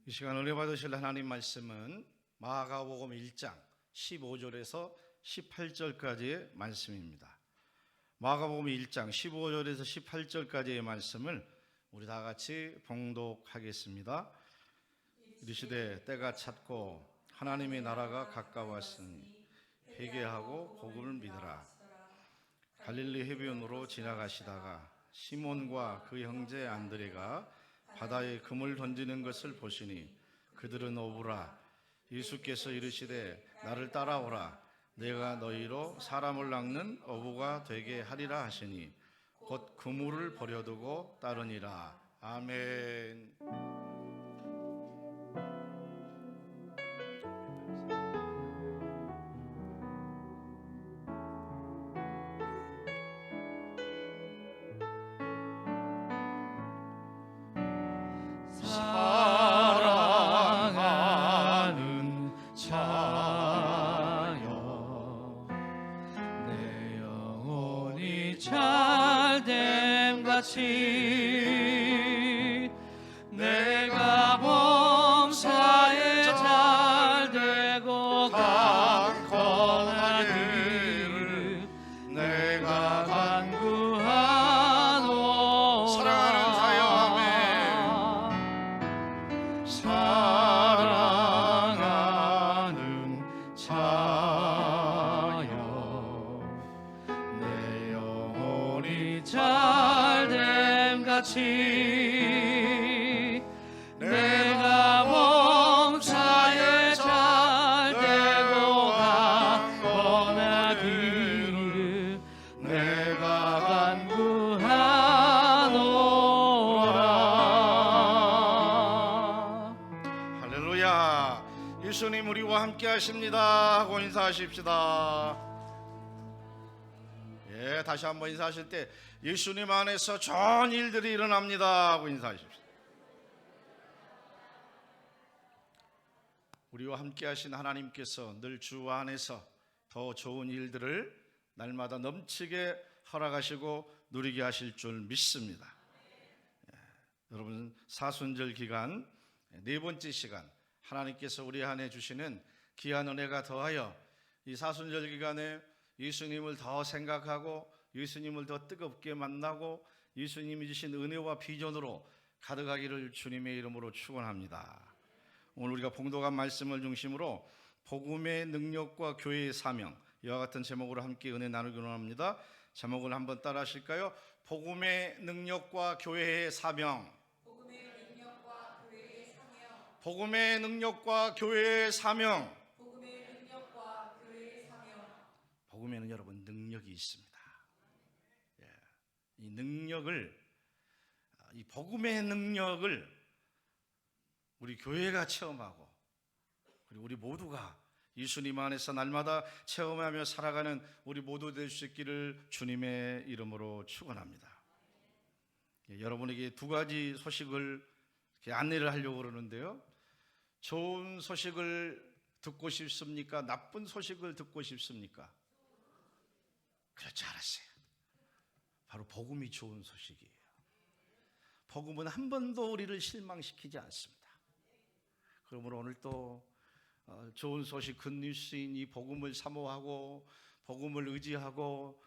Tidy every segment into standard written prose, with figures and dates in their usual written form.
이 시간 은혜 받으실 하나님 말씀은 마가복음 1장 15절에서 18절까지의 말씀입니다. 마가복음 1장 15절에서 18절까지의 말씀을 우리 다 같이 봉독하겠습니다. 이르시되 때가 찼고 하나님의 나라가 가까웠으니 회개하고 복음을 믿으라. 갈릴리 해변으로 지나가시다가 시몬과 그 형제 안드레가 바다에 금을 던지는 것을 보시니 그들은 어부라. 예수께서 이르시되 나를 따라오라. 내가 너희로 사람을 낚는 어부가 되게 하리라 하시니 곧 그물을 버려두고 따르니라. 아멘. 사랑하는 자여 내 영혼이 잘됨같이 내가 범사에 잘되고 강건하기를 내가 간구하노라. 사랑하는 자여 사랑하는 자여 내 영혼이 잘됨같이 내가 범사에 잘되고 강건하기를 내가 간구하노라. 할렐루야. 예수님 우리와 함께 하십니다 하고 인사하십시다. 예, 다시 한번 인사하실 때 예수님 안에서 좋은 일들이 일어납니다 하고 인사하십시다. 우리와 함께 하신 하나님께서 늘 주 안에서 더 좋은 일들을 날마다 넘치게 허락하시고 누리게 하실 줄 믿습니다. 예, 여러분 사순절 기간 네 번째 시간 하나님께서 우리 안에 주시는 귀한 은혜가 더하여 이 사순절 기간에 예수님을 더 생각하고 예수님을 더 뜨겁게 만나고 예수님이 주신 은혜와 비전으로 가득하기를 주님의 이름으로 축원합니다. 오늘 우리가 봉독한 말씀을 중심으로 복음의 능력과 교회의 사명, 이와 같은 제목으로 함께 은혜 나누기 원합니다. 제목을 한번 따라 하실까요? 복음의 능력과 교회의 사명. 복음의 능력과 교회의 사명. 복음에는 여러분 능력이 있습니다. 이 능력을, 이 복음의 능력을 우리 교회가 체험하고 그리고 우리 모두가 예수님 안에서 날마다 체험하며 살아가는 우리 모두 될 수 있기를 주님의 이름으로 축원합니다. 여러분에게 두 가지 소식을 이렇게 안내를 하려고 그러는데요. 좋은 소식을 듣고 싶습니까? 나쁜 소식을 듣고 싶습니까? 그렇지 않았어요. 바로 복음이 좋은 소식이에요. 복음은 한 번도 우리를 실망시키지 않습니다. 그러므로 오늘 또 좋은 소식 굿뉴스인 이 복음을 사모하고 복음을 의지하고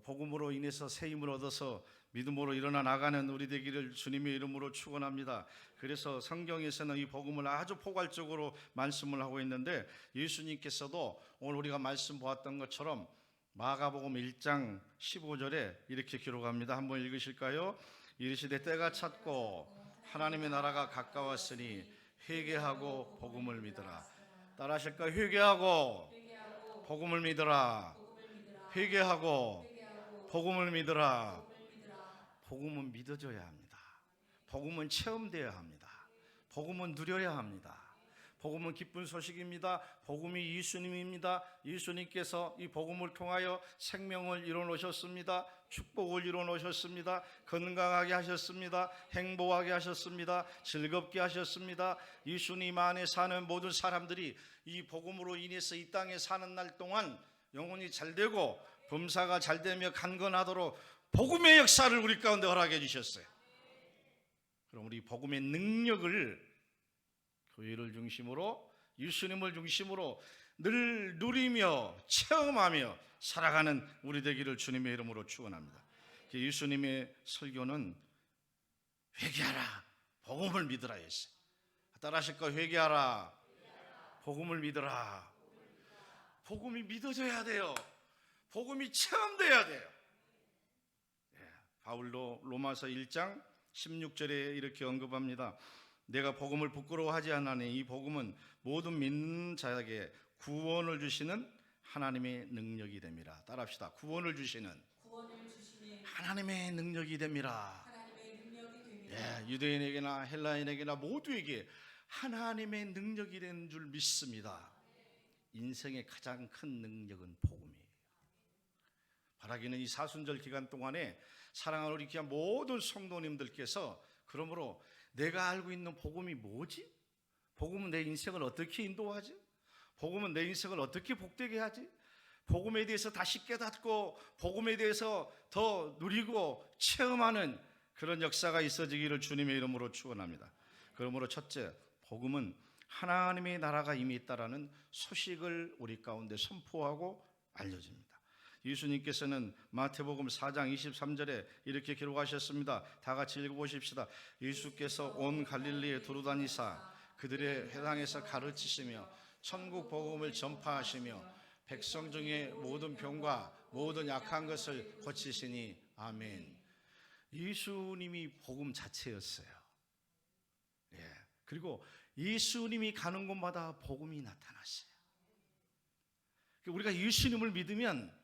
복음으로 인해서 새 힘을 얻어서 믿음으로 일어나 나가는 우리 되기를 주님의 이름으로 축원합니다. 그래서 성경에서는 이 복음을 아주 포괄적으로 말씀을 하고 있는데 예수님께서도 오늘 우리가 말씀 보았던 것처럼 마가복음 1장 15절에 이렇게 기록합니다. 한번 읽으실까요? 이르시되 때가 찼고 하나님의 나라가 가까웠으니 회개하고 복음을 믿으라. 따라 하실까요? 회개하고 복음을 믿으라. 회개하고 복음을 믿으라. 복음은 믿어져야 합니다. 복음은 체험되어야 합니다. 복음은 누려야 합니다. 복음은 기쁜 소식입니다. 복음이 예수님입니다. 예수님께서 이 복음을 통하여 생명을 이뤄놓으셨습니다. 축복을 이뤄놓으셨습니다. 건강하게 하셨습니다. 행복하게 하셨습니다. 즐겁게 하셨습니다. 예수님 안에 사는 모든 사람들이 이 복음으로 인해서 이 땅에 사는 날 동안 영혼이 잘되고 범사가 잘되며 강건하도록 복음의 역사를 우리 가운데 허락해 주셨어요. 그럼 우리 복음의 능력을 교회를 중심으로 예수님을 중심으로 늘 누리며 체험하며 살아가는 우리 되기를 주님의 이름으로 축원합니다. 예수님의 설교는 회개하라, 복음을 믿으라 했어요. 따라하실까? 회개하라, 복음을 믿으라. 복음이 믿어져야 돼요. 복음이 체험돼야 돼요. 바울도 로마서 1장 16절에 이렇게 언급합니다. 내가 복음을 부끄러워하지 않으니 이 복음은 모든 믿는 자에게 구원을 주시는 하나님의 능력이 됨이라. 따라합시다. 구원을 주시는 하나님의 능력이 됨이라. 유대인에게나 헬라인에게나 모두에게 하나님의 능력이 된 줄 믿습니다. 인생의 가장 큰 능력은 복음이에요. 바라기는 이 사순절 기간 동안에 사랑하는 우리 귀한 모든 성도님들께서 그러므로 내가 알고 있는 복음이 뭐지? 복음은 내 인생을 어떻게 인도하지? 복음은 내 인생을 어떻게 복되게 하지? 복음에 대해서 다시 깨닫고 복음에 대해서 더 누리고 체험하는 그런 역사가 있어지기를 주님의 이름으로 축원합니다. 그러므로 첫째, 복음은 하나님의 나라가 이미 있다라는 소식을 우리 가운데 선포하고 알려줍니다. 예수님께서는 마태복음 4장 23절에 이렇게 기록하셨습니다. 다 같이 읽어보십시다. 예수께서 온 갈릴리에 두루다니사 그들의 회당에서 가르치시며 천국 복음을 전파하시며 백성 중에 모든 병과 모든 약한 것을 고치시니 아멘. 예수님이 복음 자체였어요. 그리고 예수님이 가는 곳마다 복음이 나타났어요. 우리가 예수님을 믿으면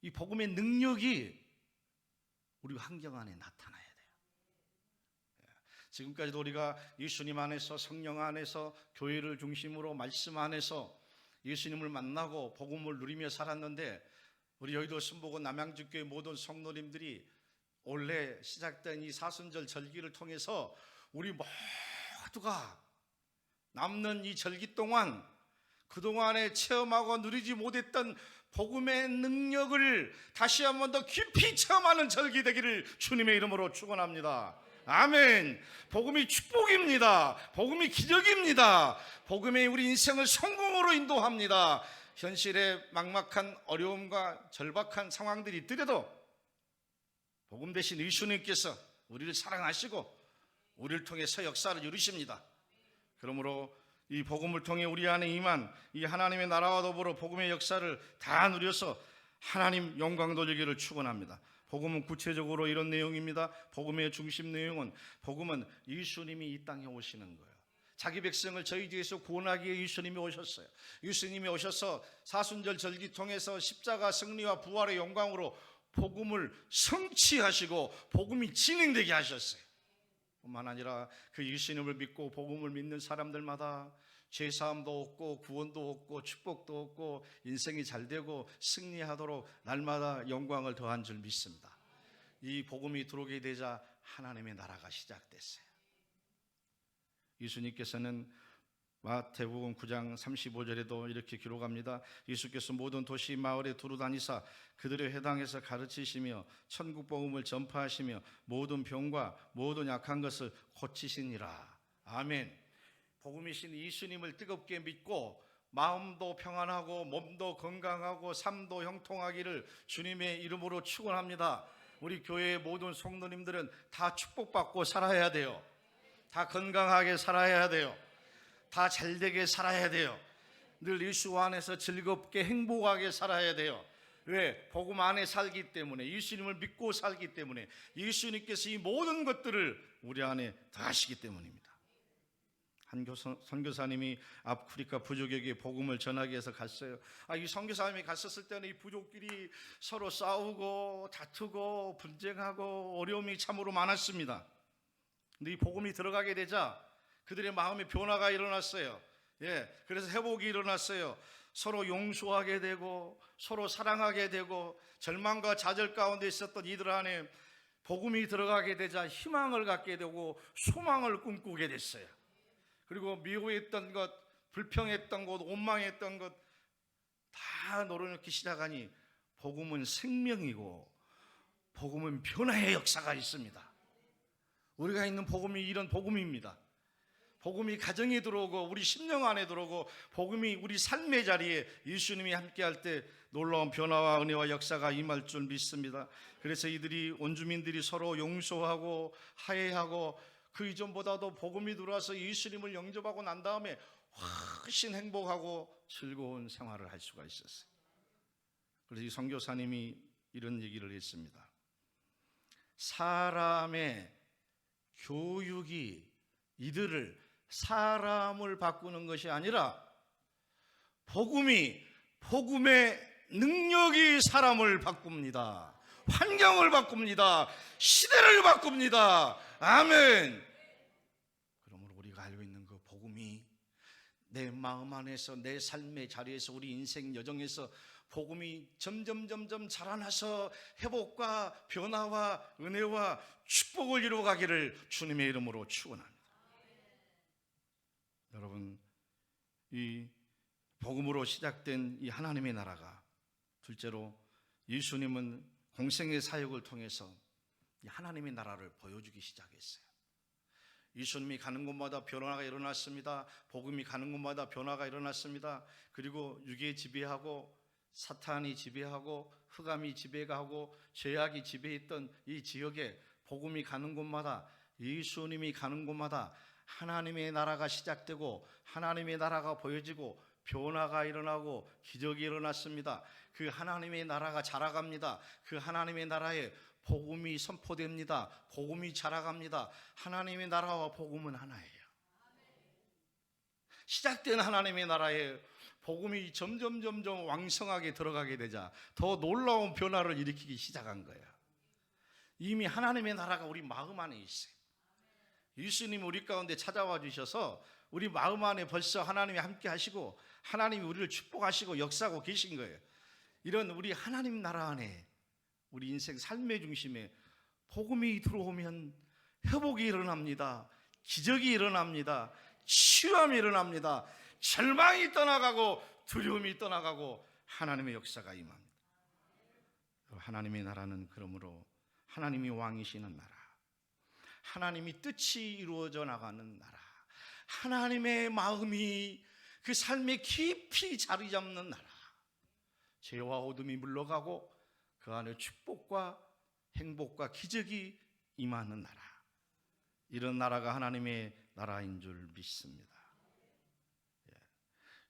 이 복음의 능력이 우리 환경 안에 나타나야 돼요. 지금까지도 우리가 예수님 안에서 성령 안에서 교회를 중심으로 말씀 안에서 예수님을 만나고 복음을 누리며 살았는데 우리 여의도 순복음 남양주교회 모든 성도님들이 올해 시작된 이 사순절 절기를 통해서 우리 모두가 남는 이 절기 동안 그동안에 체험하고 누리지 못했던 복음의 능력을 다시 한 번 더 깊이 체험하는 절기 되기를 주님의 이름으로 축원합니다. 아멘. 복음이 축복입니다. 복음이 기적입니다. 복음이 우리 인생을 성공으로 인도합니다. 현실의 막막한 어려움과 절박한 상황들이 있더라도 복음 대신 예수님께서 우리를 사랑하시고 우리를 통해서 역사를 이루십니다. 그러므로 이 복음을 통해 우리 안에 임한 이 하나님의 나라와 더불어 복음의 역사를 다 누려서 하나님 영광 돌리기를 축원합니다. 복음은 구체적으로 이런 내용입니다. 복음의 중심 내용은 복음은 예수님이 이 땅에 오시는 거예요. 자기 백성을 저희 뒤에서 구원하기 위해 예수님이 오셨어요. 예수님이 오셔서 사순절 절기 통해서 십자가 승리와 부활의 영광으로 복음을 성취하시고 복음이 진행되게 하셨어요. 뿐만 아니라 그 예수님을 믿고 복음을 믿는 사람들마다 죄사함도 얻고 구원도 얻고 축복도 얻고 인생이 잘되고 승리하도록 날마다 영광을 더한 줄 믿습니다. 이 복음이 들어오게 되자 하나님의 나라가 시작됐어요. 예수님께서는 마태복음 9장 35절에도 이렇게 기록합니다. 예수께서 모든 도시 마을에 두루다니사 그들의 회당에서 가르치시며 천국 복음을 전파하시며 모든 병과 모든 약한 것을 고치시니라. 아멘. 복음이신 예수님을 뜨겁게 믿고 마음도 평안하고 몸도 건강하고 삶도 형통하기를 주님의 이름으로 축원합니다. 우리 교회의 모든 성도님들은 다 축복받고 살아야 돼요. 다 건강하게 살아야 돼요. 다 잘되게 살아야 돼요. 늘 예수 안에서 즐겁게 행복하게 살아야 돼요. 왜? 복음 안에 살기 때문에, 예수님을 믿고 살기 때문에, 예수님께서 이 모든 것들을 우리 안에 더하시기 때문입니다. 한 선교사님이 아프리카 부족에게 복음을 전하기 위해서 갔어요. 이 선교사님이 갔었을 때는 이 부족끼리 서로 싸우고 다투고 분쟁하고 어려움이 참으로 많았습니다. 근데 이 복음이 들어가게 되자 그들의 마음의 변화가 일어났어요. 그래서 회복이 일어났어요. 서로 용서하게 되고 서로 사랑하게 되고 절망과 좌절 가운데 있었던 이들 안에 복음이 들어가게 되자 희망을 갖게 되고 소망을 꿈꾸게 됐어요. 그리고 미워했던 것, 불평했던 것, 원망했던 것 다 내려놓기 시작하니 복음은 생명이고 복음은 변화의 역사가 있습니다. 우리가 있는 복음이 이런 복음입니다. 복음이 가정에 들어오고 우리 심령 안에 들어오고 복음이 우리 삶의 자리에 예수님이 함께할 때 놀라운 변화와 은혜와 역사가 임할 줄 믿습니다. 그래서 이들이 온주민들이 서로 용서하고 화해하고 그 이전보다도 복음이 들어와서 예수님을 영접하고 난 다음에 훨씬 행복하고 즐거운 생활을 할 수가 있었어요. 그래서 이 선교사님이 이런 얘기를 했습니다. 사람의 교육이 이들을 사람을 바꾸는 것이 아니라 복음의 능력이 사람을 바꿉니다. 환경을 바꿉니다. 시대를 바꿉니다. 아멘. 그러므로 우리가 알고 있는 그 복음이 내 마음 안에서 내 삶의 자리에서 우리 인생 여정에서 복음이 점점 자라나서 회복과 변화와 은혜와 축복을 이루어가기를 주님의 이름으로 축원합니다. 여러분, 이 복음으로 시작된 이 하나님의 나라가 둘째로 예수님은 공생의 사역을 통해서 이 하나님의 나라를 보여주기 시작했어요. 예수님이 가는 곳마다 변화가 일어났습니다. 복음이 가는 곳마다 변화가 일어났습니다. 그리고 육의 지배하고 사탄이 지배하고 흑암이 지배하고 죄악이 지배했던 이 지역에 복음이 가는 곳마다 예수님이 가는 곳마다 하나님의 나라가 시작되고 하나님의 나라가 보여지고 변화가 일어나고 기적이 일어났습니다. 그 하나님의 나라가 자라갑니다. 그 하나님의 나라에 복음이 선포됩니다. 복음이 자라갑니다. 하나님의 나라와 복음은 하나예요. 시작된 하나님의 나라에 복음이 점점 왕성하게 들어가게 되자 더 놀라운 변화를 일으키기 시작한 거예요. 이미 하나님의 나라가 우리 마음 안에 있어요. 예수님이 우리 가운데 찾아와 주셔서 우리 마음 안에 벌써 하나님이 함께 하시고 하나님이 우리를 축복하시고 역사하고 계신 거예요. 이런 우리 하나님 나라 안에 우리 인생 삶의 중심에 복음이 들어오면 회복이 일어납니다. 기적이 일어납니다. 치유함이 일어납니다. 절망이 떠나가고 두려움이 떠나가고 하나님의 역사가 임합니다. 하나님의 나라는 그러므로 하나님이 왕이시는 나라, 하나님이 뜻이 이루어져 나가는 나라, 하나님의 마음이 그 삶에 깊이 자리 잡는 나라, 죄와 어둠이 물러가고 그 안에 축복과 행복과 기적이 임하는 나라, 이런 나라가 하나님의 나라인 줄 믿습니다.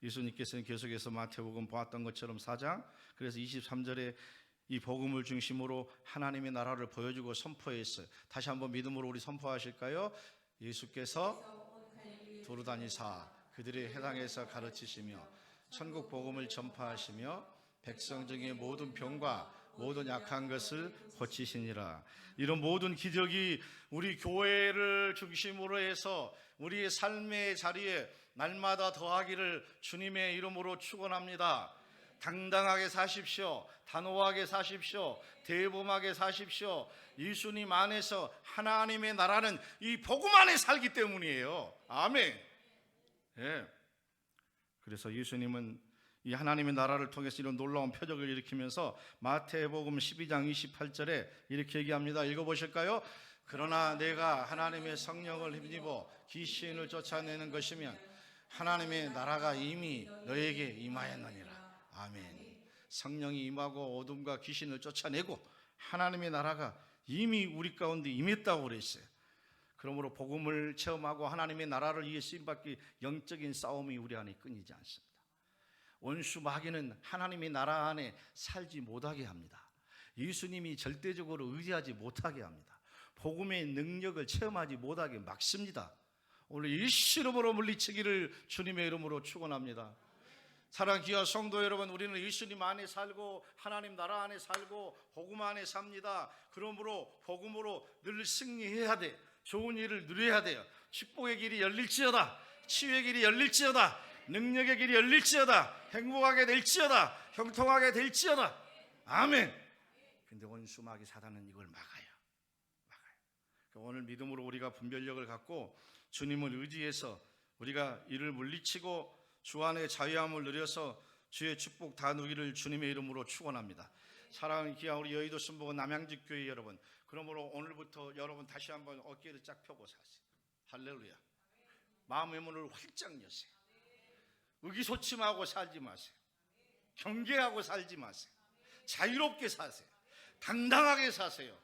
예수님께서는 계속해서 마태복음 보았던 것처럼 4장 그래서 23절에 이 복음을 중심으로 하나님의 나라를 보여주고 선포했어요. 다시 한번 믿음으로 우리 선포하실까요? 예수께서 도로다니사 그들의 해당에서 가르치시며 천국 복음을 전파하시며 백성 중의 모든 병과 모든 약한 것을 고치시니라. 이런 모든 기적이 우리 교회를 중심으로 해서 우리의 삶의 자리에 날마다 더하기를 주님의 이름으로 축원합니다. 당당하게 사십시오. 단호하게 사십시오. 대범하게 사십시오. 예수님 안에서 하나님의 나라는 이 복음 안에 살기 때문이에요. 아멘. 예. 그래서 예수님은 이 하나님의 나라를 통해서 이런 놀라운 표적을 일으키면서 마태복음 12장 28절에 이렇게 얘기합니다. 읽어보실까요? 그러나 내가 하나님의 성령을 힘입어 귀신을 쫓아내는 것이면 하나님의 나라가 이미 너에게 임하였느니라. 아멘. 성령이 임하고 어둠과 귀신을 쫓아내고 하나님의 나라가 이미 우리 가운데 임했다고 그랬어요. 그러므로 복음을 체험하고 하나님의 나라를 위해 쓰임받기 영적인 싸움이 우리 안에 끊이지 않습니다. 원수 마귀는 하나님의 나라 안에 살지 못하게 합니다. 예수님이 절대적으로 의지하지 못하게 합니다. 복음의 능력을 체험하지 못하게 막습니다. 오늘 예수 이름으로 물리치기를 주님의 이름으로 축원합니다. 사랑하는 귀한 성도 여러분, 우리는 예수님 안에 살고 하나님 나라 안에 살고 복음 안에 삽니다. 그러므로 복음으로 늘 승리해야 돼. 좋은 일을 누려야 돼요. 축복의 길이 열릴지어다. 치유의 길이 열릴지어다. 능력의 길이 열릴지어다. 행복하게 될지어다. 형통하게 될지어다. 아멘. 근데 원수 마귀 사단은 이걸 막아요. 오늘 믿음으로 우리가 분별력을 갖고 주님을 의지해서 우리가 이를 물리치고 주 안에 자유함을 누려서 주의 축복 다 누리기를 주님의 이름으로 축원합니다. 사랑하는 귀한 우리 여의도 순복음 남양직 교회 여러분, 그러므로 오늘부터 여러분 다시 한번 어깨를 쫙 펴고 사세요. 할렐루야. 마음의 문을 활짝 여세요. 의기소침하고 살지 마세요. 경계하고 살지 마세요. 자유롭게 사세요. 당당하게 사세요.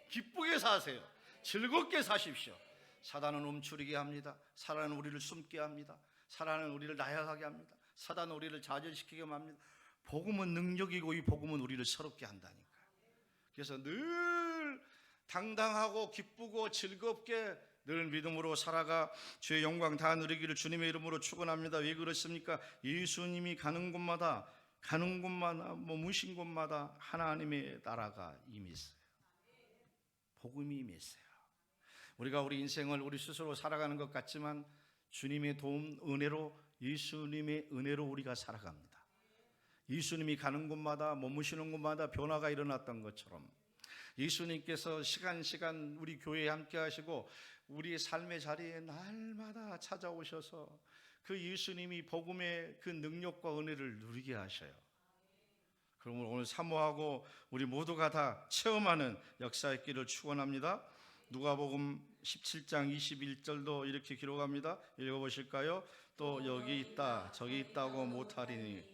기쁘게 사세요. 즐겁게 사십시오. 사단은 움츠리게 합니다. 사단은 우리를 숨게 합니다. 사단은 우리를 나약하게 합니다. 사단은 우리를 좌절시키게 합니다. 복음은 능력이고 이 복음은 우리를 새롭게 한다니까요. 그래서 늘 당당하고 기쁘고 즐겁게 늘 믿음으로 살아가 주의 영광 다 누리기를 주님의 이름으로 축원합니다. 왜 그렇습니까? 예수님이 가는 곳마다 머무신 곳마다 하나님의 나라가 임했어요. 복음이 임했어요. 우리가 우리 인생을 우리 스스로 살아가는 것 같지만 주님의 도움, 은혜로, 예수님의 은혜로 우리가 살아갑니다. 예수님이 가는 곳마다 머무시는 곳마다 변화가 일어났던 것처럼 예수님께서 시간 우리 교회에 함께 하시고 우리의 삶의 자리에 날마다 찾아오셔서 그 예수님이 복음의 그 능력과 은혜를 누리게 하셔요. 그러므로 오늘 사모하고 우리 모두가 다 체험하는 역사의 길을 축원합니다. 누가복음 17장 21절도 이렇게 기록합니다. 읽어보실까요? 또 여기 있다 저기 있다고 못하리니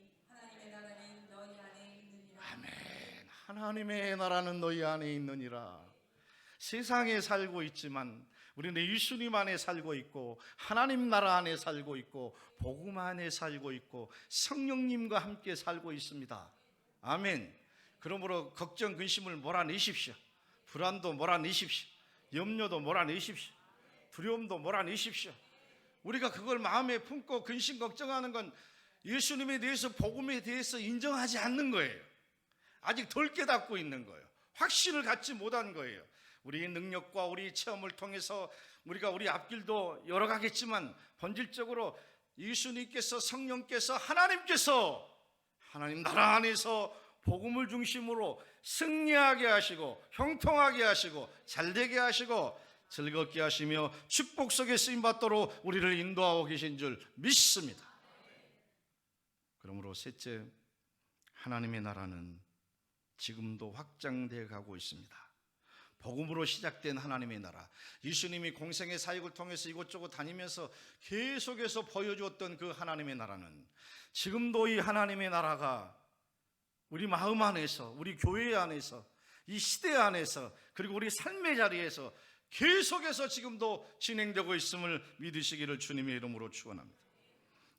아멘. 하나님의 나라는 너희 안에 있느니라. 세상에 살고 있지만 우리는 예수님 안에 살고 있고 하나님 나라 안에 살고 있고 복음 안에 살고 있고 성령님과 함께 살고 있습니다. 아멘. 그러므로 걱정 근심을 몰아내십시오. 불안도 몰아내십시오. 염려도 몰아내십시오. 두려움도 몰아내십시오. 우리가 그걸 마음에 품고 근심 걱정하는 건 예수님에 대해서 복음에 대해서 인정하지 않는 거예요. 아직 덜 깨닫고 있는 거예요. 확신을 갖지 못한 거예요. 우리의 능력과 우리의 체험을 통해서 우리가 우리 앞길도 여러 가겠지만 본질적으로 예수님께서 성령께서 하나님께서 하나님 나라 안에서 복음을 중심으로 승리하게 하시고 형통하게 하시고 잘되게 하시고 즐겁게 하시며 축복 속에 쓰임받도록 우리를 인도하고 계신 줄 믿습니다. 그러므로 셋째, 하나님의 나라는 지금도 확장되어 가고 있습니다. 복음으로 시작된 하나님의 나라, 예수님이 공생의 사역을 통해서 이곳저곳 다니면서 계속해서 보여주었던 그 하나님의 나라는 지금도 이 하나님의 나라가 우리 마음 안에서, 우리 교회 안에서, 이 시대 안에서, 그리고 우리 삶의 자리에서 계속해서 지금도 진행되고 있음을 믿으시기를 주님의 이름으로 축원합니다.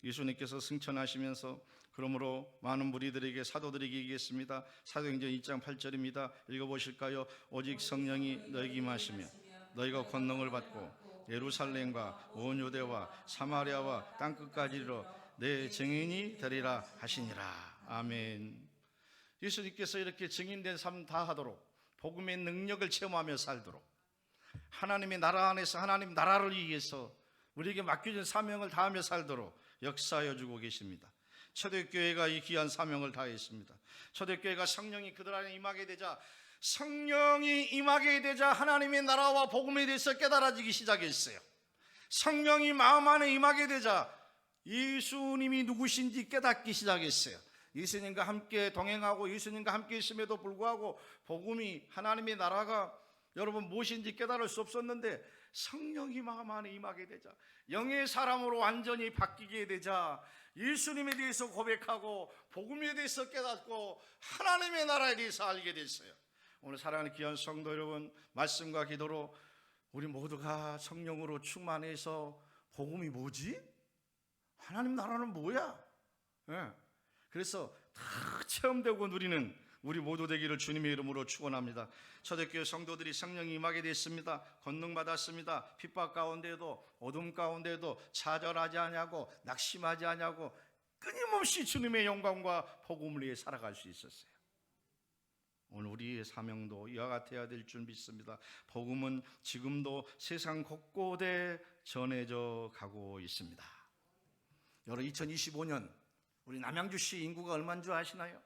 예수님께서 승천하시면서 그러므로 많은 무리들에게 사도들에게 얘기했습니다. 사도행전 2장 8절입니다. 읽어보실까요? 오직 성령이 너희에게 임하시며 너희가 권능을 받고 예루살렘과 온 유대와 사마리아와 땅끝까지 이르러 내 증인이 되리라 하시니라. 아멘. 예수님께서 이렇게 증인된 삶 다 하도록 복음의 능력을 체험하며 살도록 하나님의 나라 안에서 하나님 나라를 위해서 우리에게 맡겨진 사명을 다하며 살도록 역사하여 주고 계십니다. 초대교회가 이 귀한 사명을 다했습니다. 초대교회가 성령이 그들 안에 임하게 되자 하나님의 나라와 복음에 대해서 깨달아지기 시작했어요. 성령이 마음 안에 임하게 되자 예수님이 누구신지 깨닫기 시작했어요. 예수님과 함께 동행하고 예수님과 함께 있음에도 불구하고 복음이 하나님의 나라가 여러분 무엇인지 깨달을 수 없었는데 성령이 마음 안에 임하게 되자 영의 사람으로 완전히 바뀌게 되자 예수님에 대해서 고백하고 복음에 대해서 깨닫고 하나님의 나라에 대해서 알게 됐어요. 오늘 사랑하는 귀한 성도 여러분, 말씀과 기도로 우리 모두가 성령으로 충만해서 복음이 뭐지? 하나님 나라는 뭐야? 그래서 다 체험되고 누리는 우리 모두 되기를 주님의 이름으로 축원합니다. 초대교회 성도들이 성령이 임하게 됐습니다. 권능 받았습니다. 핍박 가운데도 어둠 가운데도 좌절하지 않냐고 낙심하지 않냐고 끊임없이 주님의 영광과 복음을 위해 살아갈 수 있었어요. 오늘 우리의 사명도 이와 같아야 될 줄 믿습니다. 복음은 지금도 세상 곳곳에 전해져 가고 있습니다. 여러분 2025년 우리 남양주시 인구가 얼마인 줄 아시나요?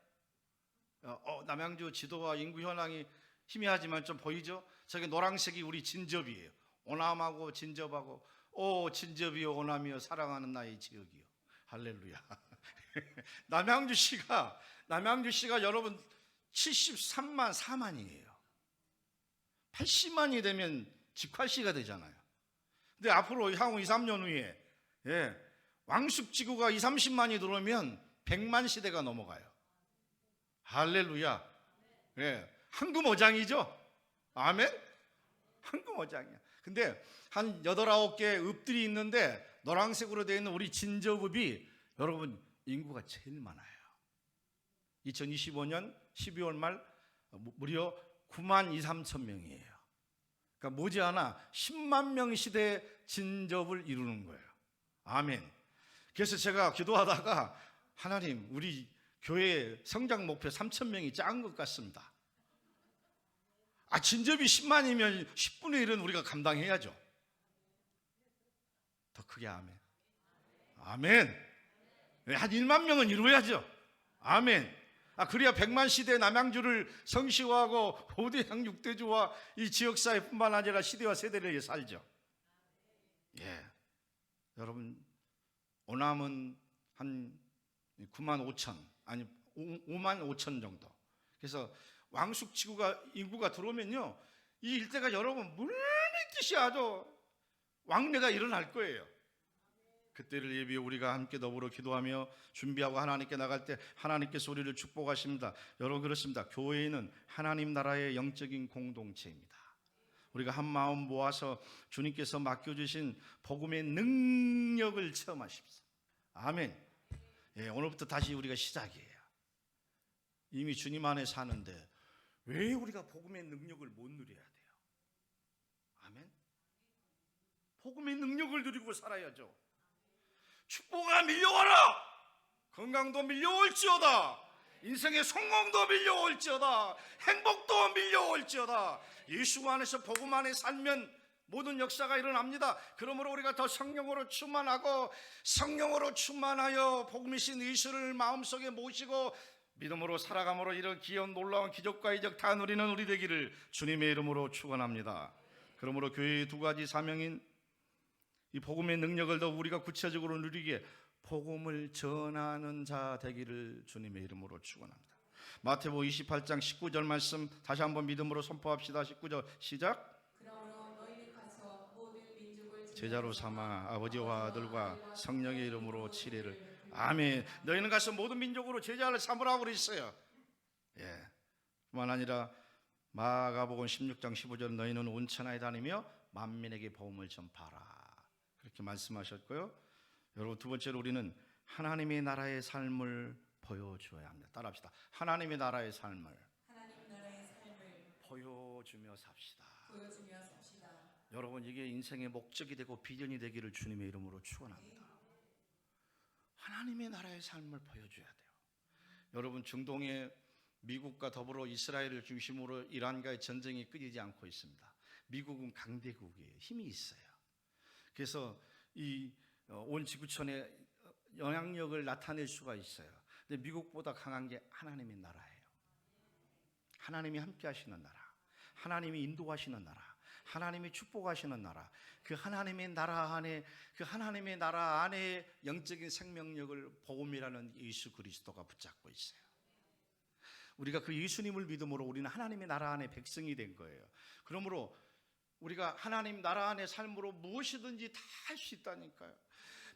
남양주 지도와 인구 현황이 희미하지만 좀 보이죠? 저게 노란색이 우리 진접이에요. 오남하고 진접하고 진접이요 오남이요 사랑하는 나의 지역이요. 할렐루야. 남양주시가 여러분 73만 4만이에요. 80만이 되면 직활시가 되잖아요. 근데 앞으로 향후 2, 3년 후에 예, 왕숙지구가 2, 30만이 들어오면 100만 시대가 넘어가요. 할렐루야. 예, 황금어장이죠. 아멘. 황금어장이야. 근데 한 8, 9개 읍들이 있는데 노란색으로 되어 있는 우리 진저읍이 여러분 인구가 제일 많아요. 2025년 12월 말 무려 9만 2, 3천 명이에요. 그러니까 머지않아 10만 명 시대 진접을 이루는 거예요. 아멘. 그래서 제가 기도하다가 하나님, 우리 교회 성장 목표 3천 명이 작은 것 같습니다. 진접이 10만이면 10분의 1은 우리가 감당해야죠. 더 크게 아멘. 아멘. 한 1만 명은 이루어야죠. 아멘. 그래야 100만 시대 남양주를 성시화하고 5대 양 6대주와 이 지역사회뿐만 아니라 시대와 세대를 살죠. 예. 여러분, 오남은 한 9만 5천, 아니 5만 5천 정도. 그래서 왕숙지구가 인구가 들어오면요, 이 일대가 여러분 물밀듯이 아주 왕래가 일어날 거예요. 그때를 예비해 우리가 함께 더불어 기도하며 준비하고 하나님께 나갈 때 하나님께서 우리를 축복하십니다. 여러분, 그렇습니다. 교회는 하나님 나라의 영적인 공동체입니다. 우리가 한 마음 모아서 주님께서 맡겨주신 복음의 능력을 체험하십시오. 아멘. 예, 오늘부터 다시 우리가 시작이에요. 이미 주님 안에 사는데 왜 우리가 복음의 능력을 못 누려야 돼요? 아멘. 복음의 능력을 누리고 살아야죠. 축복아 밀려와라. 건강도 밀려올지어다. 인생의 성공도 밀려올지어다. 행복도 밀려올지어다. 예수 안에서 복음 안에 살면 모든 역사가 일어납니다. 그러므로 우리가 더 성령으로 충만하고 성령으로 충만하여 복음이신 예수를 마음속에 모시고 믿음으로 살아감으로 이런 귀한 놀라운 기적과 이적 다 누리는 우리 되기를 주님의 이름으로 축원합니다. 그러므로 교회의 두 가지 사명인 이 복음의 능력을 더 우리가 구체적으로 누리기에 복음을 전하는 자 되기를 주님의 이름으로 축원합니다. 마태복음 28장 19절 말씀 다시 한번 믿음으로 선포합시다. 19절 시작. 그러므로 너희는 가서 모든 민족을 제자로 삼아 아버지와 아들과 성령의 이름으로 치례를. 아멘. 너희는 가서 모든 민족으로 제자를 삼으라고 그랬어요. 예. 뿐만 아니라 마가복음 16장 15절 너희는 온 천하에 다니며 만민에게 복음을 전파하라. 그렇게 말씀하셨고요. 여러분, 두 번째로 우리는 하나님의 나라의 삶을 보여줘야 합니다. 따라합시다. 하나님의 나라의 삶을 보여주며 삽시다. 여러분, 이게 인생의 목적이 되고 비전이 되기를 주님의 이름으로 축원합니다. 하나님의 나라의 삶을 보여줘야 돼요. 여러분, 중동에 미국과 더불어 이스라엘을 중심으로 이란과의 전쟁이 끊이지 않고 있습니다. 미국은 강대국이에요. 힘이 있어요. 그래서 이 온 지구촌에 영향력을 나타낼 수가 있어요. 근데 미국보다 강한 게 하나님의 나라예요. 하나님이 함께 하시는 나라, 하나님이 인도하시는 나라, 하나님이 축복하시는 나라, 그 하나님의 나라 안에 영적인 생명력을 복음이라는 예수 그리스도가 붙잡고 있어요. 우리가 그 예수님을 믿음으로 우리는 하나님의 나라 안에 백성이 된 거예요. 그러므로 우리가 하나님 나라 안의 삶으로 무엇이든지 다 할 수 있다니까요.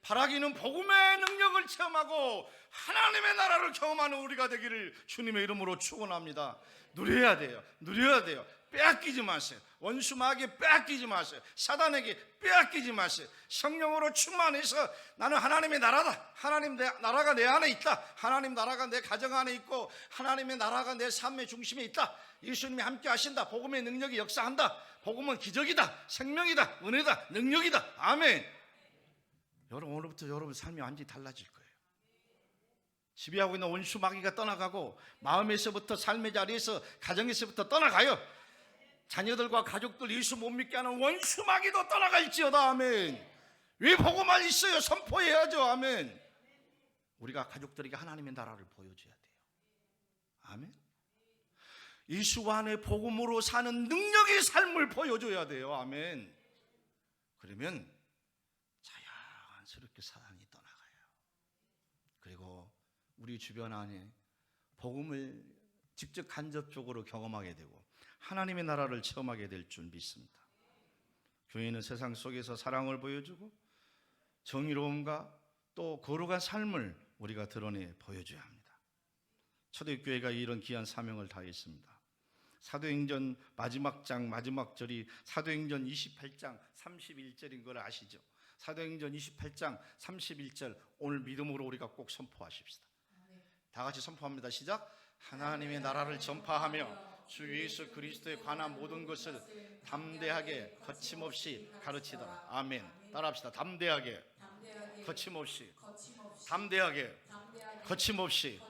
바라기는 복음의 능력을 체험하고 하나님의 나라를 경험하는 우리가 되기를 주님의 이름으로 축원합니다. 누려야 돼요. 빼앗기지 마세요. 원수 마귀에 빼앗기지 마세요. 사단에게 빼앗기지 마세요. 성령으로 충만해서 나는 하나님의 나라다. 하나님 나라가 내 안에 있다. 하나님 나라가 내 가정 안에 있고 하나님의 나라가 내 삶의 중심에 있다. 예수님이 함께 하신다. 복음의 능력이 역사한다. 복음은 기적이다. 생명이다. 은혜다. 능력이다. 아멘. 여러분, 오늘부터 여러분 삶이 완전히 달라질 거예요. 지배하고 있는 원수 마귀가 떠나가고 마음에서부터 삶의 자리에서 가정에서부터 떠나가요. 자녀들과 가족들 예수 못 믿게 하는 원수 마귀도 떠나갈지어다. 아멘. 왜 복음만 있어요? 선포해야죠. 아멘. 우리가 가족들에게 하나님의 나라를 보여줘야 돼요. 아멘. 예수 안에 복음으로 사는 능력의 삶을 보여줘야 돼요. 아멘. 그러면 자연스럽게 사단이 떠나가요. 그리고 우리 주변 안에 복음을 직접 간접적으로 경험하게 되고 하나님의 나라를 체험하게 될 줄 믿습니다. 교회는 세상 속에서 사랑을 보여주고 정의로움과 또 거룩한 삶을 우리가 드러내 보여줘야 합니다. 초대교회가 이런 귀한 사명을 다했습니다. 사도행전 마지막 장 마지막 절이 사도행전 28장 31절인 걸 아시죠? 사도행전 28장 31절 오늘 믿음으로 우리가 꼭 선포하십시다. 다 같이 선포합니다. 시작. 하나님의 나라를 전파하며 주 예수 그리스도에 관한 모든 것을 담대하게 거침없이 가르치더라. 아멘. 따라합시다. 담대하게 거침없이 담대하게 거침없이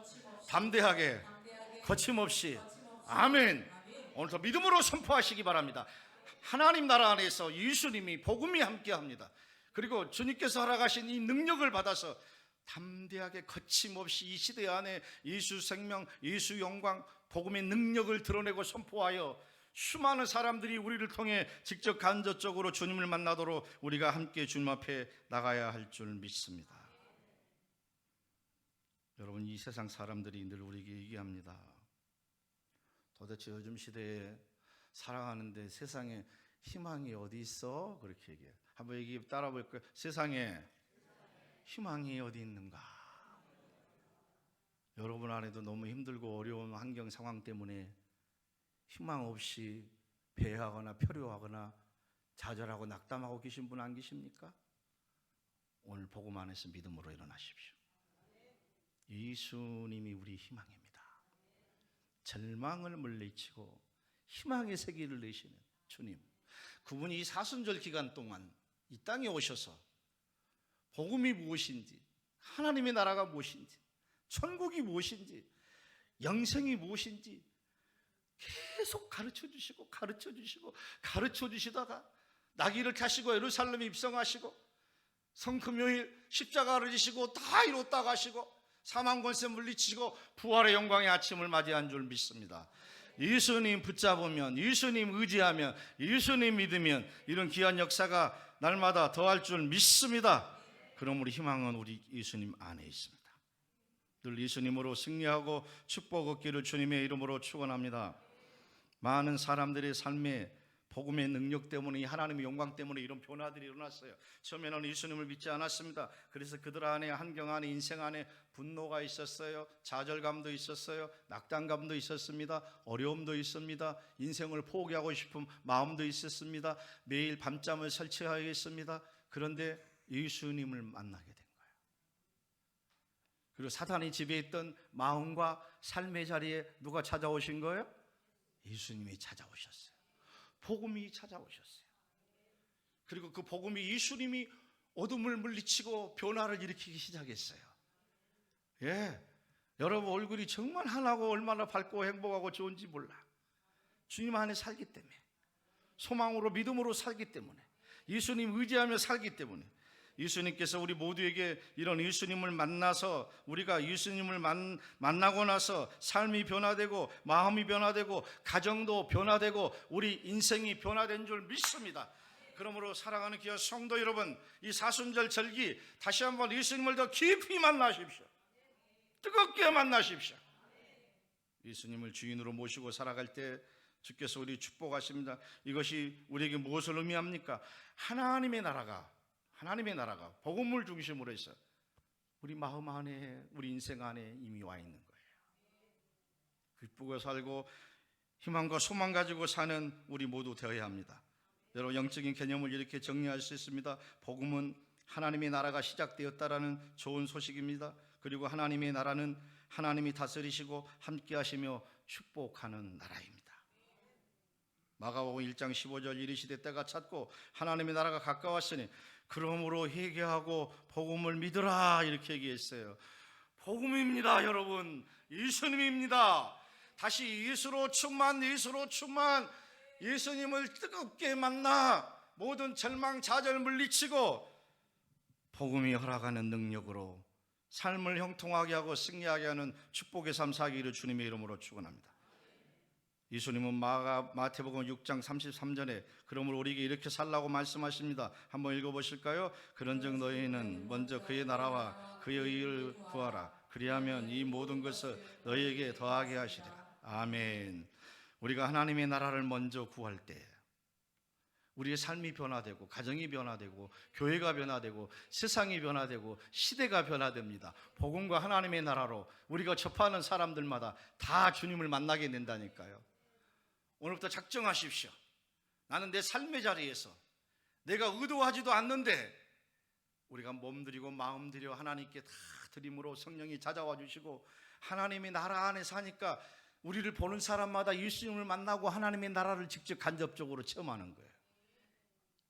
담대하게 거침없이 아멘. 오늘도 믿음으로 선포하시기 바랍니다. 하나님 나라 안에서 예수님이 복음이 함께합니다. 그리고 주님께서 허락하신 이 능력을 받아서 담대하게 거침없이 이 시대 안에 예수 생명, 예수 영광, 복음의 능력을 드러내고 선포하여 수많은 사람들이 우리를 통해 직접 간접적으로 주님을 만나도록 우리가 함께 주님 앞에 나가야 할 줄 믿습니다. 여러분, 이 세상 사람들이 늘 우리에게 얘기합니다. 도대체 요즘 시대에 살아가는데 세상에 희망이 어디 있어? 그렇게 얘기해요. 한번 얘기 따라 볼까요? 세상에 희망이 어디 있는가? 여러분 안에도 너무 힘들고 어려운 환경 상황 때문에 희망 없이 배회하거나 표류하거나 좌절하고 낙담하고 계신 분 안 계십니까? 오늘 복음 안에서 믿음으로 일어나십시오. 예수님이 우리 희망입니다. 절망을 물리치고 희망의 세계를 내시는 주님, 그분이 이 사순절 기간 동안 이 땅에 오셔서 복음이 무엇인지, 하나님의 나라가 무엇인지, 천국이 무엇인지, 영생이 무엇인지 계속 가르쳐 주시다가 나귀를 타시고 예루살렘에 입성하시고 성금요일 십자가를 지시고 다 이뤘다 가시고 사망 권세 물리치고 부활의 영광의 아침을 맞이한 줄 믿습니다. 예수님 붙잡으면, 예수님 의지하면, 예수님 믿으면 이런 귀한 역사가 날마다 더할 줄 믿습니다. 그럼 우리 희망은 우리 예수님 안에 있습니다. 늘 예수님으로 승리하고 축복 얻기를 주님의 이름으로 축원합니다. 많은 사람들의 삶에 복음의 능력 때문에, 하나님의 영광 때문에 이런 변화들이 일어났어요. 처음에는 예수님을 믿지 않았습니다. 그래서 그들 안에, 환경 안에, 인생 안에 분노가 있었어요. 좌절감도 있었어요. 낙담감도 있었습니다. 어려움도 있습니다. 인생을 포기하고 싶은 마음도 있었습니다. 매일 밤잠을 설치하겠습니다. 그런데 예수님을 만나게 된 거예요. 그리고 사탄이 지배했던 마음과 삶의 자리에 누가 찾아오신 거예요? 예수님이 찾아오셨어요. 복음이 찾아오셨어요. 그리고 그 복음이, 예수님이 어둠을 물리치고 변화를 일으키기 시작했어요. 여러분 얼굴이 정말 하나고 얼마나 밝고 행복하고 좋은지 몰라. 주님 안에 살기 때문에, 소망으로 믿음으로 살기 때문에, 예수님 의지하며 살기 때문에 예수님께서 우리 모두에게 이런 예수님을 만나서, 우리가 예수님을 만나고 나서 삶이 변화되고 마음이 변화되고 가정도 변화되고 우리 인생이 변화된 줄 믿습니다. 그러므로 사랑하는 귀한 성도 여러분, 이 사순절 절기 다시 한번 예수님을 더 깊이 만나십시오. 뜨겁게 만나십시오. 예수님을 주인으로 모시고 살아갈 때 주께서 우리 축복하십니다. 이것이 우리에게 무엇을 의미합니까? 하나님의 나라가 복음을 중심으로 해서 우리 마음 안에, 우리 인생 안에 이미 와 있는 거예요. 기쁘고 살고 희망과 소망 가지고 사는 우리 모두 되어야 합니다. 여러분, 영적인 개념을 이렇게 정리할 수 있습니다. 복음은 하나님의 나라가 시작되었다라는 좋은 소식입니다. 그리고 하나님의 나라는 하나님이 다스리시고 함께 하시며 축복하는 나라입니다. 마가복음 1장 15절 이르시되 때가 찼고 하나님의 나라가 가까웠으니 그러므로 회개하고 복음을 믿으라, 이렇게 얘기했어요. 복음입니다. 여러분, 예수님입니다. 다시 예수로 충만, 예수님을 뜨겁게 만나 모든 절망, 좌절 물리치고 복음이 허락하는 능력으로 삶을 형통하게 하고 승리하게 하는 축복의 삶 사기를 주님의 이름으로 축원합니다. 예수님은 마태복음 6장 33절에 그러므로 우리에게 이렇게 살라고 말씀하십니다. 한번 읽어보실까요? 그런즉 너희는 먼저 그의 나라와 그의 의를 구하라. 그리하면 이 모든 것을 너희에게 더하게 하시리라. 아멘. 우리가 하나님의 나라를 먼저 구할 때, 우리의 삶이 변화되고 가정이 변화되고 교회가 변화되고 세상이 변화되고 시대가 변화됩니다. 복음과 하나님의 나라로 우리가 접하는 사람들마다 다 주님을 만나게 된다니까요. 오늘부터 작정하십시오. 나는 내 삶의 자리에서 내가 의도하지도 않는데 우리가 몸들이고 마음들여 하나님께 다 드림으로 성령이 찾아와 주시고 하나님의 나라 안에 사니까 우리를 보는 사람마다 예수님을 만나고 하나님의 나라를 직접 간접적으로 체험하는 거예요.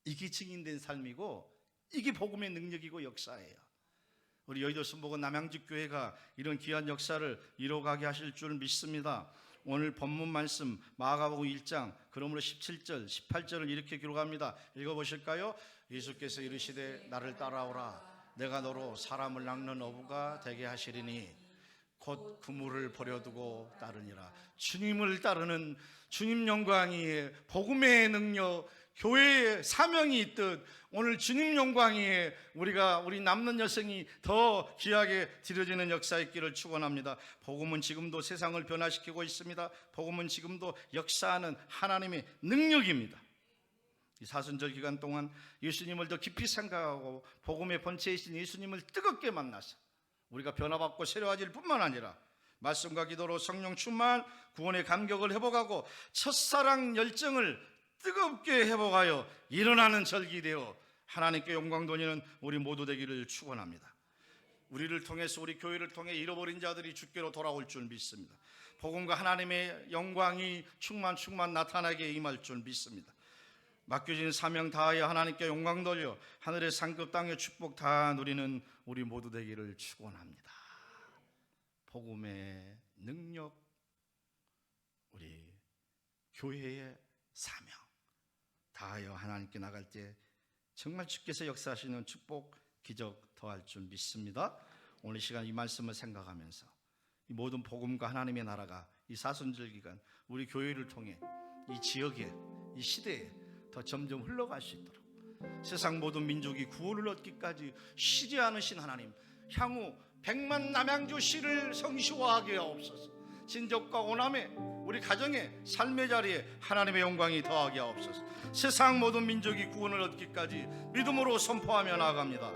이게 증인된 삶이고 이게 복음의 능력이고 역사예요. 우리 여의도 순복음 남양주교회가 이런 귀한 역사를 이뤄가게 하실 줄 믿습니다. 오늘 본문 말씀 마가복음 1장 그러므로 17절 18절을 이렇게 기록합니다. 읽어보실까요? 예수께서 이르시되 나를 따라오라 내가 너로 사람을 낚는 어부가 되게 하시리니 곧 그물을 버려두고 따르니라. 주님을 따르는 주님 영광이 복음의 능력 교회의 사명이 있듯 오늘 주님 영광이 우리 남는 여생이 더 귀하게 드려지는 역사 있기를 축원합니다. 복음은 지금도 세상을 변화시키고 있습니다. 복음은 지금도 역사하는 하나님의 능력입니다. 이 사순절 기간 동안 예수님을 더 깊이 생각하고 복음의 본체이신 예수님을 뜨겁게 만나서 우리가 변화받고 새로워질 뿐만 아니라 말씀과 기도로 성령 충만 구원의 감격을 회복하고 첫사랑 열정을 뜨겁게 회복하여 일어나는 절기 되어 하나님께 영광 돌리는 우리 모두 되기를 축원합니다. 우리를 통해서 우리 교회를 통해 잃어버린 자들이 주께로 돌아올 줄 믿습니다. 복음과 하나님의 영광이 충만 나타나게 임할 줄 믿습니다. 맡겨진 사명 다하여 하나님께 영광 돌려 하늘의 상급 땅의 축복 다 누리는 우리 모두 되기를 축원합니다. 복음의 능력, 우리 교회의 사명 다하여 하나님께 나갈 때 정말 주께서 역사하시는 축복, 기적 더할 줄 믿습니다. 오늘 이 시간 이 말씀을 생각하면서 이 모든 복음과 하나님의 나라가 이 사순절 기간 우리 교회를 통해 이 지역에 이 시대에 더 점점 흘러갈 수 있도록 세상 모든 민족이 구원을 얻기까지 쉬지 않으신 하나님 향후 100만 남양주시를 성시화하게 하옵소서. 친족과 오남에 우리 가정의 삶의 자리에 하나님의 영광이 더하게 하옵소서. 세상 모든 민족이 구원을 얻기까지 믿음으로 선포하며 나아갑니다.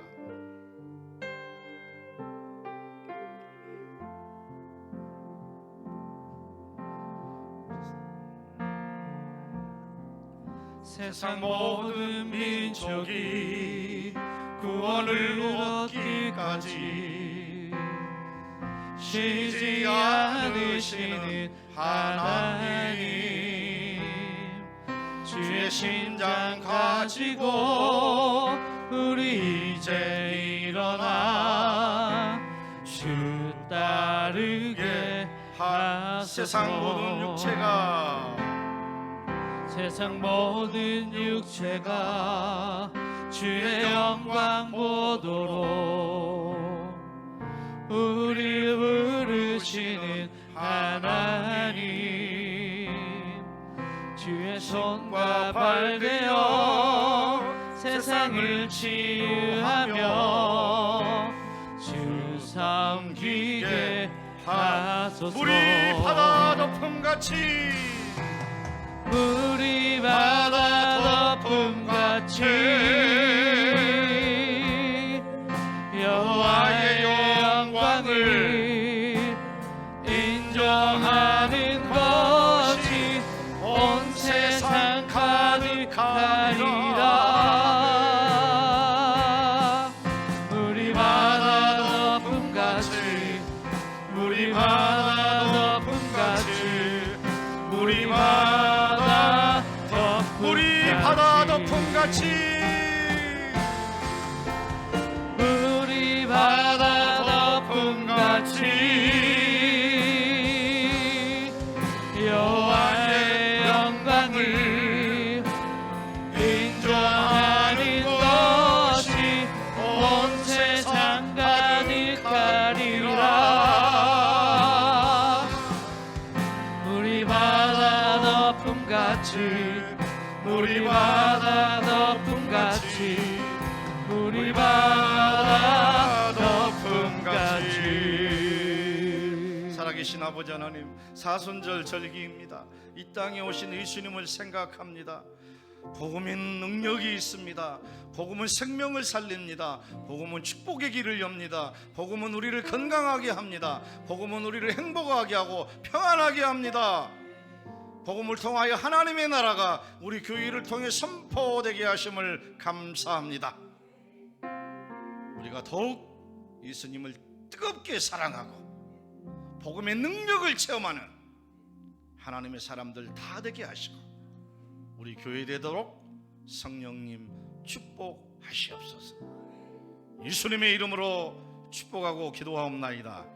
세상 모든 민족이 구원을 얻기까지 쉬지 않으시는 하나님 주의 심장 가지고 우리 이제 일어나 주 따르게 하소서. 세상 모든 육체가 주의 영광 보도록 우리를 부르시는 하나님 주의 손과 발 되어 세상을 치유하며 주 섬기게 하소서. 우리 바다 덮음같이 우리 바다 덮음같이 여호와의 영광을 인정하는 것이 온 세상 가득하리라. 우리 바다 덮음같이 우리 바다 덮음같이 우리 바다 덮음같이 우리 바다 덮음같이 여호와의 영광을 인정하는 것이 온 세상 가득하리라. 우리 바다 덮음같이 우리 바다 덮음같이 우리 바다 덮음같이. 살아계신 아버지 하나님, 사순절 절기입니다. 이 땅에 오신 예수님을 생각합니다. 복음엔 능력이 있습니다. 복음은 생명을 살립니다. 복음은 축복의 길을 엽니다. 복음은 우리를 건강하게 합니다. 복음은 우리를 행복하게 하고 평안하게 합니다. 복음을 통하여 하나님의 나라가 우리 교회를 통해 선포되게 하심을 감사합니다. 우리가 더욱 예수님을 뜨겁게 사랑하고 복음의 능력을 체험하는 하나님의 사람들 다 되게 하시고 우리 교회 되도록 성령님 축복하시옵소서. 예수님의 이름으로 축복하고 기도하옵나이다.